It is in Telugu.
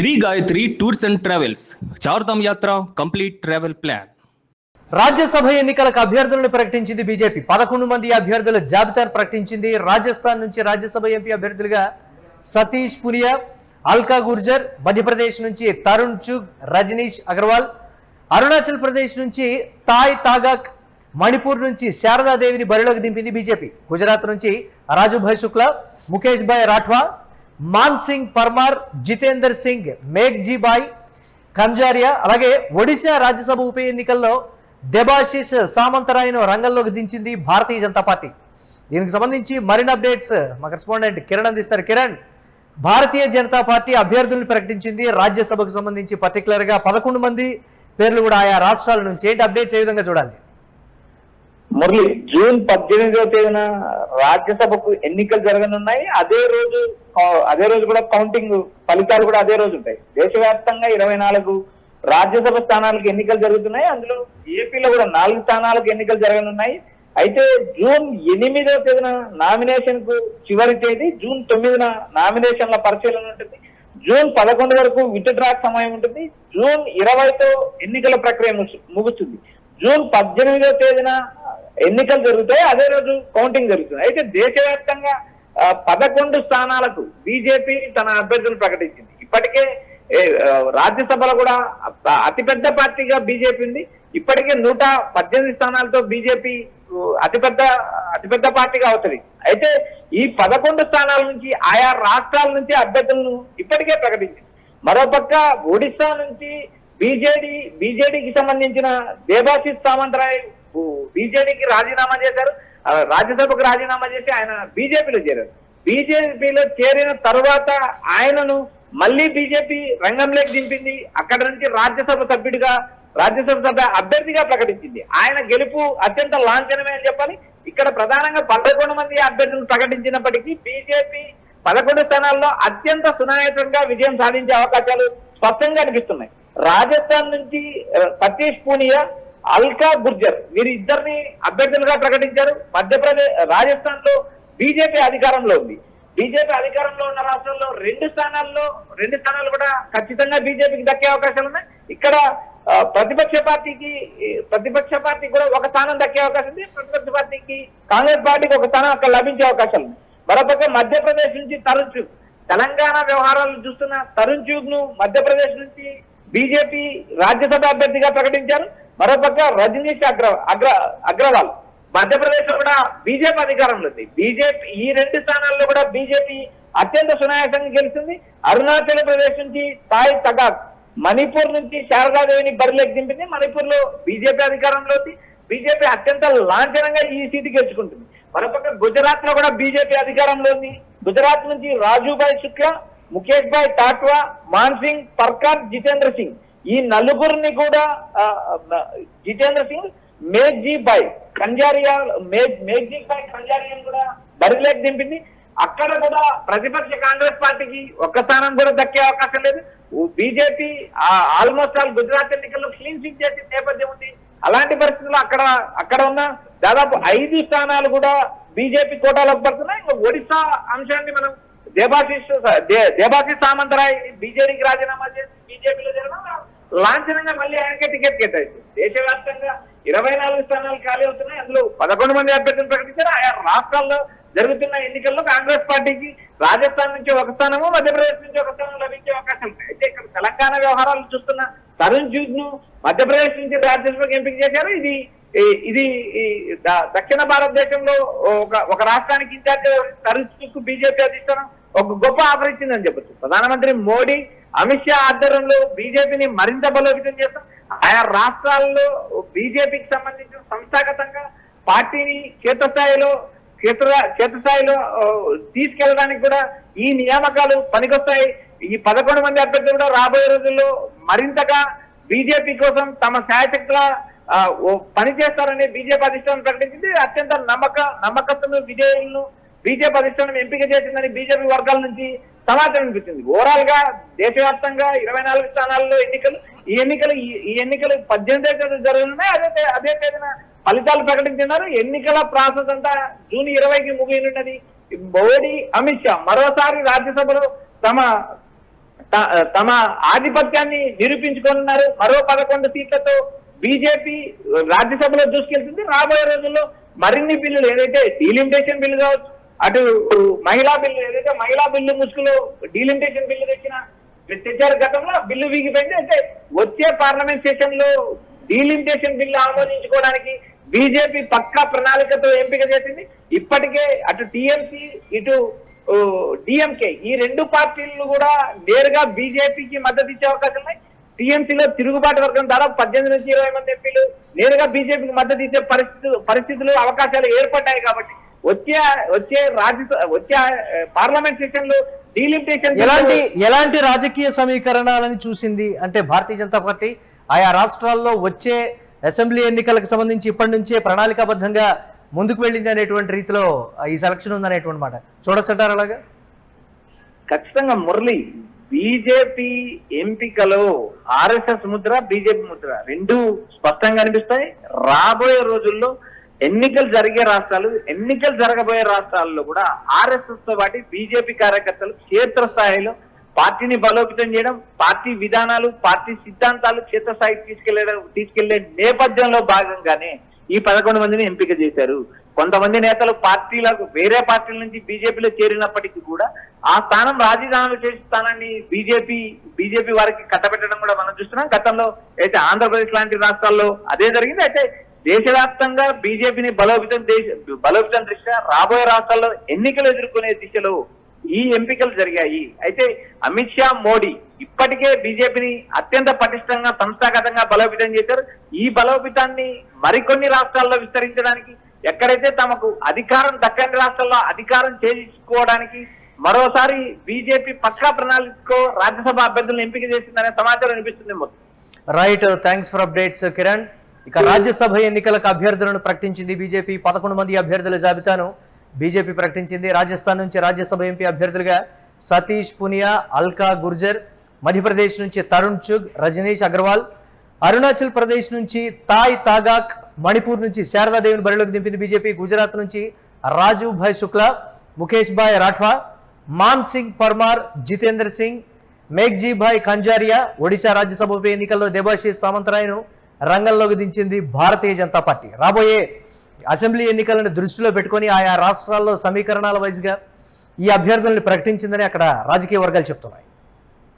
Shri Gayatri tours and travels Chardham yatra complete travel plan. Rajya Sabha ఎన్నికలకు అభ్యర్థులను ప్రకటించింది బీజేపీ. 11 మంది అభ్యర్థుల జాబితాను ప్రకటించింది. రాజస్థాన్ నుంచి రాజ్యసభ ఎంపీ అభ్యర్థులుగా సతీష్ పునియా, అల్కా గుర్జర్, మధ్యప్రదేశ్ నుంచి తరుణ్ చుగ్, రజనీష్ అగర్వాల్, అరుణాచల్ ప్రదేశ్ నుంచి తాయ్ తాగాక్, మణిపూర్ నుంచి శారదాదేవిని బరిలోకి దింపింది బీజేపీ. గుజరాత్ నుంచి రాజుభాయ్ శుక్లా, ముఖేష్ భాయ్ రాఠవా, మాన్ సింగ్ పర్మార్, జితేందర్ సింగ్ మేఘ్జీబాయ్ కంజారియా, అలాగే ఒడిశా రాజ్యసభ ఉప ఎన్నికల్లో దేబాశిష్ సామంతరాయను రంగంలోకి దించింది భారతీయ జనతా పార్టీ. దీనికి సంబంధించి మరిన్ని అప్డేట్స్ మా కరెస్పాండెంట్ కిరణ్ అందిస్తారు. కిరణ్, భారతీయ జనతా పార్టీ అభ్యర్థులను ప్రకటించింది రాజ్యసభకు సంబంధించి, పర్టికులర్గా 11 మంది పేర్లు కూడా ఆయా రాష్ట్రాల నుంచి. ఏంటి అప్డేట్స్ ఏ విధంగా చూడాలి? మురళి, జూన్ 18వ తేదీన రాజ్యసభకు ఎన్నికలు జరగనున్నాయి. అదే రోజు కూడా కౌంటింగ్ ఫలితాలు కూడా అదే రోజు ఉంటాయి. దేశవ్యాప్తంగా 24 రాజ్యసభ స్థానాలకు ఎన్నికలు జరుగుతున్నాయి. అందులో ఏపీలో కూడా 4 స్థానాలకు ఎన్నికలు జరగనున్నాయి. అయితే జూన్ 8వ తేదీన నామినేషన్ కు చివరి తేదీ, జూన్ 9న నామినేషన్ల పరిశీలన ఉంటుంది, జూన్ 11 వరకు విత్డ్రాక్ సమయం ఉంటుంది, జూన్ 20తో ఎన్నికల ప్రక్రియ ముగుస్తుంది, జూన్ 18వ తేదీన ఎన్నికలు జరుగుతాయి. అదే రోజు కౌంటింగ్ జరుగుతుంది. అయితే దేశవ్యాప్తంగా 11 స్థానాలకు బీజేపీ తన అభ్యర్థులను ప్రకటించింది. ఇప్పటికే రాజ్యసభలో కూడా అతిపెద్ద పార్టీగా బీజేపీ ఉంది. ఇప్పటికే 118 స్థానాలతో బీజేపీ అతిపెద్ద పార్టీగా అవుతుంది. అయితే ఈ 11 స్థానాల నుంచి ఆయా రాష్ట్రాల నుంచి అభ్యర్థులను ఇప్పటికే ప్రకటించింది. మరోపక్క ఒడిశా నుంచి బీజేడీకి సంబంధించిన దేబాశిష్ సామంతరాయ్ బీజేడీకి రాజీనామా చేశారు. రాజ్యసభకు రాజీనామా చేసి ఆయన బీజేపీలో చేరారు. బీజేపీలో చేరిన తర్వాత ఆయనను మళ్ళీ బీజేపీ రంగంలోకి దింపింది. అక్కడ నుంచి రాజ్యసభ అభ్యర్థిగా ప్రకటించింది. ఆయన గెలుపు అత్యంత లాంఛనమే అని చెప్పాలి. ఇక్కడ ప్రధానంగా 11 మంది అభ్యర్థులను ప్రకటించినప్పటికీ బీజేపీ 11 స్థానాల్లో అత్యంత సునాయాసంగా విజయం సాధించే అవకాశాలు స్పష్టంగా కనిపిస్తున్నాయి. రాజస్థాన్ నుంచి సతీష్ పూనియా, అల్కా గుర్జర్ వీరిద్దరిని అభ్యర్థులుగా ప్రకటించారు. రాజస్థాన్ లో బీజేపీ అధికారంలో ఉంది. బీజేపీ అధికారంలో ఉన్న రాష్ట్రంలో 2 స్థానాలు కూడా ఖచ్చితంగా బీజేపీకి దక్కే అవకాశాలు ఉన్నాయి. ఇక్కడ ప్రతిపక్ష పార్టీకి కూడా ఒక స్థానం దక్కే అవకాశం ఉంది. ప్రతిపక్ష పార్టీకి, కాంగ్రెస్ పార్టీకి ఒక స్థానం అక్కడ లభించే అవకాశాలు ఉన్నాయి. మరోపక్క మధ్యప్రదేశ్ నుంచి తరుణ్ చుగ్, తెలంగాణ వ్యవహారాలు చూస్తున్న తరుణ్ చుగ్ ను మధ్యప్రదేశ్ నుంచి బీజేపీ రాజ్యసభ అభ్యర్థిగా ప్రకటించారు. మరోపక్క రజనీష్ అగ్రవాల్, మధ్యప్రదేశ్ లో కూడా బీజేపీ అధికారంలో ఉంది. ఈ 2 స్థానాల్లో కూడా బీజేపీ అత్యంత సునాయాసంగా గెలుస్తుంది. అరుణాచల్ ప్రదేశ్ నుంచి తాయ్ తగాక్, మణిపూర్ నుంచి శారదాదేవిని బరిలోకి దింపింది. మణిపూర్ లో బీజేపీ అధికారంలో ఉంది. బీజేపీ అత్యంత లాంఛనంగా ఈ సీటు గెలుచుకుంటుంది. మరోపక్క గుజరాత్ లో కూడా బీజేపీ అధికారంలో ఉంది. గుజరాత్ నుంచి రాజుభాయ్ శుక్లా, ముఖేష్ భాయ్ రాఠవా, మాన్ సింగ్ పర్మార్, జితేంద్ర సింగ్, ఈ నలుగురిని కూడా జితేంద్ర సింగ్ మేఘ్జీబాయ్ కంజారియాను కూడా బరిలోకి దింపింది. అక్కడ కూడా ప్రతిపక్ష కాంగ్రెస్ పార్టీకి ఒక్క స్థానం కూడా దక్కే అవకాశం లేదు. బీజేపీ ఆల్మోస్ట్ ఆల్ గుజరాత్ ఎన్నికల్లో క్లీన్ స్వీప్ చేసిన నేపథ్యం ఉంది. అలాంటి పరిస్థితుల్లో అక్కడ ఉన్న దాదాపు 5 స్థానాలు కూడా బీజేపీ కోటాలోకి పడుతున్నాయి. ఇంకా ఒడిశా అంశాన్ని మనం దేబాశిష్ సామంతరాయ్ బీజేడీకి రాజీనామా చేసి బీజేపీలో చేరడం లాంఛనంగా మళ్ళీ ఆయనకే టికెట్ కేటాయింది. దేశవ్యాప్తంగా 24 స్థానాలు ఖాళీ అవుతున్నాయి. అందులో 11 మంది అభ్యర్థులను ప్రకటించారు. ఆయా రాష్ట్రాల్లో జరుగుతున్న ఎన్నికల్లో కాంగ్రెస్ పార్టీకి రాజస్థాన్ నుంచి ఒక స్థానము, మధ్యప్రదేశ్ నుంచి ఒక స్థానం లభించే అవకాశం ఉంది. అయితే ఇక్కడ తెలంగాణ వ్యవహారాలు చూస్తున్న తరుణ్ చుగ్ ను మధ్యప్రదేశ్ నుంచి రాజ్యసభకు ఎంపిక చేశారు. ఇది దక్షిణ భారతదేశంలో ఒక రాష్ట్రానికి ఇన్ఛార్జ్ తరుణ్ చుగ్ బీజేపీ అధిష్టానం ఒక గొప్ప ఆఫర్ ఇచ్చిందని చెప్పచ్చు. ప్రధానమంత్రి మోడీ, అమిత్ షా ఆధ్వర్యంలో బీజేపీని మరింత బలోపేతం చేస్తాం. ఆయా రాష్ట్రాల్లో బీజేపీకి సంబంధించిన సంస్థాగతంగా పార్టీని క్షేత్రస్థాయిలో తీసుకెళ్ళడానికి కూడా ఈ నియామకాలు పనికొస్తాయి. ఈ 11 మంది అభ్యర్థులు కూడా రాబోయే రోజుల్లో మరింతగా బీజేపీ కోసం తమ శాయశక్తుల పనిచేస్తారని బీజేపీ అధిష్టానం ప్రకటించింది. అత్యంత నమ్మకస్తులు విజయులను బీజేపీ అధిష్టానం ఎంపిక చేసిందని బీజేపీ వర్గాల నుంచి సమాచారం వినిపించింది. ఓవరాల్ గా దేశవ్యాప్తంగా 24 స్థానాల్లో ఎన్నికలు. ఈ ఎన్నికలు 18వ తేదీ జరగనున్నాయి. అదే తేదీన ఫలితాలు ప్రకటించినారు. ఎన్నికల ప్రాసెస్ అంతా జూన్ 20కి ముగియనున్నది. మోడీ, అమిత్ షా మరోసారి రాజ్యసభలో తమ ఆధిపత్యాన్ని నిరూపించుకున్నారు. మరో 11 సీట్లతో బీజేపీ రాజ్యసభలో దూసుకెళ్తుంది. రాబోయే రోజుల్లో మరిన్ని బిల్లులు, ఏదైతే డీలిమిటేషన్ బిల్లు కావచ్చు, అటు మహిళా బిల్లు, ఏదైతే మహిళా బిల్లు ముసుగులో డీలిమిటేషన్ బిల్లు తెచ్చారు గతంలో, బిల్లు వీగిపోయింది. అయితే వచ్చే పార్లమెంట్ సెషన్ లో డీలిమిటేషన్ బిల్లు ఆమోదించుకోవడానికి బీజేపీ పక్కా ప్రణాళికతో ఎంపిక చేసింది. ఇప్పటికే అటు టీఎంసీ ఇటు డిఎంకే ఈ 2 పార్టీలు కూడా నేరుగా బీజేపీకి మద్దతు ఇచ్చే అవకాశం ఉన్నాయి. టీఎంసీలో తిరుగుబాటు వర్గం దాదాపు 18 నుంచి 20 మంది ఎంపీలు నేరుగా బీజేపీకి మద్దతు ఇచ్చే పరిస్థితులు అవకాశాలు ఏర్పడ్డాయి. కాబట్టి వచ్చే పార్లమెంట్ సెషన్ లో డీలిమిటేషన్ ఎలాంటి రాజకీయ సమీకరణాలని చూసింది అంటే భారతీయ జనతా పార్టీ ఆయా రాష్ట్రాల్లో వచ్చే అసెంబ్లీ ఎన్నికలకు సంబంధించి ఇప్పటి నుంచే ప్రణాళికాబద్ధంగా ముందుకు వెళ్ళింది అనేటువంటి రీతిలో ఈ సెలక్షన్ ఉందనేటువంటి మాట చూడొచ్చంటారు. అలాగా ఖచ్చితంగా మురళి, బీజేపీ ఎంపికలో ఆర్ఎస్ఎస్ ముద్ర, బీజేపీ ముద్ర రెండు స్పష్టంగా కనిపిస్తాయి. రాబోయే రోజుల్లో ఎన్నికలు జరగబోయే రాష్ట్రాల్లో కూడా ఆర్ఎస్ఎస్ తో పాటు బీజేపీ కార్యకర్తలు క్షేత్రస్థాయిలో పార్టీని బలోపేతం చేయడం, పార్టీ విధానాలు, పార్టీ సిద్ధాంతాలు క్షేత్రస్థాయికి తీసుకెళ్లే నేపథ్యంలో భాగంగానే ఈ 11 మందిని ఎంపిక చేశారు. కొంతమంది నేతలు వేరే పార్టీల నుంచి బీజేపీలో చేరినప్పటికీ కూడా ఆ స్థానం రాజీనామా చేసే స్థానాన్ని బీజేపీ వారికి కట్టబెట్టడం కూడా మనం చూస్తున్నాం. గతంలో అయితే ఆంధ్రప్రదేశ్ లాంటి రాష్ట్రాల్లో అదే జరిగింది. అయితే దేశవ్యాప్తంగా బీజేపీని బలోపేతం దృష్ట్యా రాబోయే రాష్ట్రాల్లో ఎన్నికలు ఎదుర్కొనే దిశలో ఈ ఎంపికలు జరిగాయి. అయితే అమిత్ షా, మోడీ ఇప్పటికే బీజేపీని అత్యంత పటిష్టంగా సంస్థాగతంగా బలోపేతం చేశారు. ఈ బలోపేతాన్ని మరికొన్ని రాష్ట్రాల్లో విస్తరించడానికి, ఎక్కడైతే తమకు అధికారం దక్కని రాష్ట్రాల్లో అధికారం చేయించుకోవడానికి మరోసారి బీజేపీ పక్కా ప్రణాళికతో రాజ్యసభ అభ్యర్థులను ఎంపిక చేసిందనే సమాచారం వినిపిస్తుంది. Right, thanks for updates Kiran. ఇక రాజ్యసభ ఎన్నికలకు అభ్యర్థులను ప్రకటించింది బీజేపీ. 11 మంది అభ్యర్థుల జాబితాను బీజేపీ ప్రకటించింది. రాజస్థాన్ నుంచి రాజ్యసభ ఎంపీ అభ్యర్థులుగా సతీష్ పునియా, అల్కా గుర్జర్, మధ్యప్రదేశ్ నుంచి తరుణ్ చుగ్, రజనీష్ అగర్వాల్, అరుణాచల్ ప్రదేశ్ నుంచి తాయ్ తాగాక్, మణిపూర్ నుంచి శారదాదేవిని బరిలోకి దింపింది బీజేపీ. గుజరాత్ నుంచి రాజు భాయ్ శుక్లా, ముఖేష్ భాయ్ రాఠవా, మాన్ సింగ్ పర్మార్, జితేంద్ర సింగ్, మేఘ్జీ భాయ్ ఖంజారియా. ఒడిశా రాజ్యసభ ఉప ఎన్నికల్లో దేబాశిష్ సామంతరాయ్ను రంగంలోకి దించింది భారతీయ జనతా పార్టీ. రాబోయే అసెంబ్లీ ఎన్నికలను దృష్టిలో పెట్టుకొని ఆయా రాష్ట్రాల్లో సమీకరణాల వైజ్గా ఈ అభ్యర్థులను ప్రకటించిందని అక్కడ రాజకీయ వర్గాలు చెప్తున్నాయి.